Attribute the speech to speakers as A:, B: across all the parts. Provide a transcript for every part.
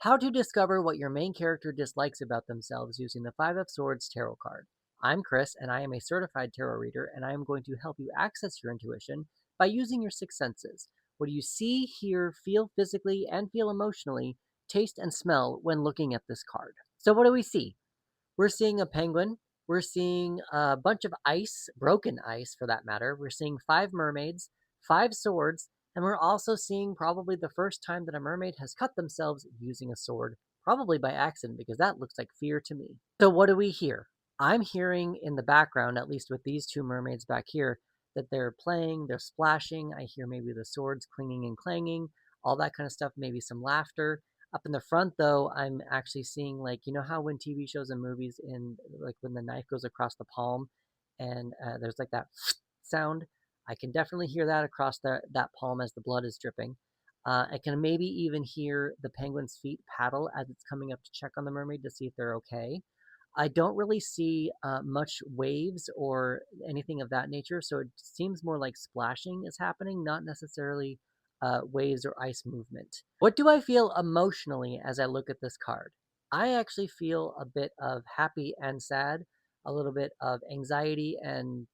A: How to discover what your main character dislikes about themselves using the Five of Swords tarot card. I'm Chris, and I am a certified tarot reader, and I am going to help you access your intuition by using your six senses. What do you see, hear, feel physically, and feel emotionally, taste, and smell when looking at this card? So, what do we see? We're seeing a penguin. We're seeing a bunch of ice, broken ice for that matter. We're seeing five mermaids, five swords, and we're also seeing probably the first time that a mermaid has cut themselves using a sword, probably by accident, because that looks like fear to me. So, what do we hear? I'm hearing in the background, at least with these two mermaids back here, that they're playing, they're splashing. I hear maybe the swords clinging and clanging, all that kind of stuff, maybe some laughter. Up in the front, though, I'm actually seeing, like, you know how when TV shows and movies, in like when the knife goes across the palm and there's like that sound. I can definitely hear that across that palm as the blood is dripping. I can maybe even hear the penguin's feet paddle as it's coming up to check on the mermaid to see if they're okay. I don't really see much waves or anything of that nature, so it seems more like splashing is happening, not necessarily waves or ice movement. What do I feel emotionally as I look at this card? I actually feel a bit of happy and sad, a little bit of anxiety and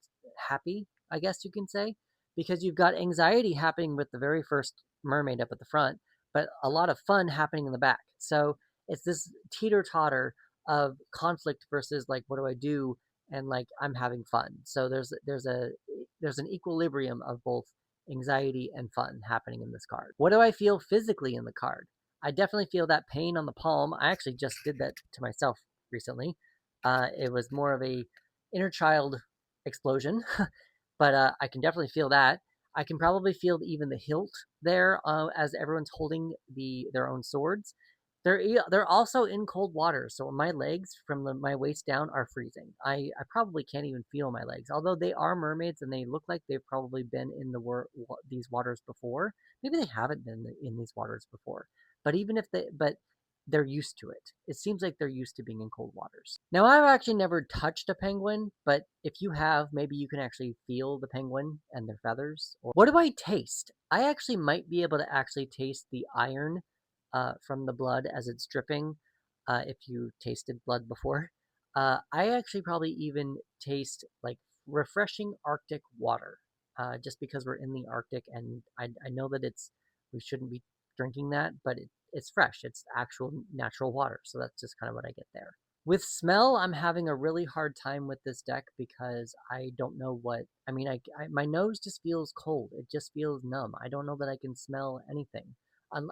A: happy, I guess you can say, because you've got anxiety happening with the very first mermaid up at the front, but a lot of fun happening in the back. So it's this teeter totter of conflict versus like what do I do, and like I'm having fun. So there's an equilibrium of both anxiety and fun happening in this card. What do I feel physically in the card? I definitely feel that pain on the palm. I actually just did that to myself recently. It was more of a inner child explosion, but I can definitely feel that. I can probably feel even the hilt there as everyone's holding their own swords. They're also in cold water, so my legs from my waist down are freezing. I probably can't even feel my legs, although they are mermaids and they look like they've probably been in these waters before. Maybe they haven't been in these waters before, but they're used to it. It seems like they're used to being in cold waters. Now, I've actually never touched a penguin, but if you have, maybe you can actually feel the penguin and their feathers. What do I taste? I actually might be able to actually taste the iron from the blood as it's dripping. If you tasted blood before, I actually probably even taste like refreshing Arctic water, just because we're in the Arctic, and I know that we shouldn't be drinking that, but it's fresh. It's actual natural water, so that's just kind of what I get there. With smell, I'm having a really hard time with this deck because I don't know what. I mean, my nose just feels cold. It just feels numb. I don't know that I can smell anything.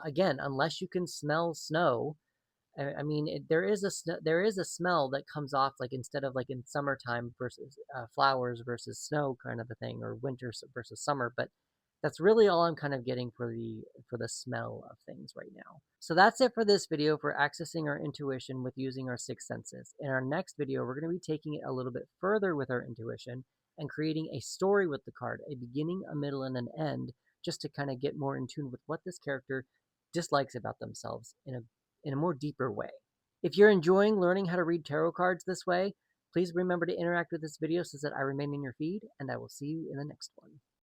A: Again, unless you can smell snow. I mean, there is a smell that comes off, like instead of like in summertime versus flowers versus snow kind of a thing, or winter versus summer. But that's really all I'm kind of getting for the smell of things right now. So that's it for this video for accessing our intuition with using our six senses. In our next video, we're going to be taking it a little bit further with our intuition and creating a story with the card, a beginning, a middle, and an end, just to kind of get more in tune with what this character dislikes about themselves in a more deeper way. If you're enjoying learning how to read tarot cards this way, please remember to interact with this video so that I remain in your feed, and I will see you in the next one.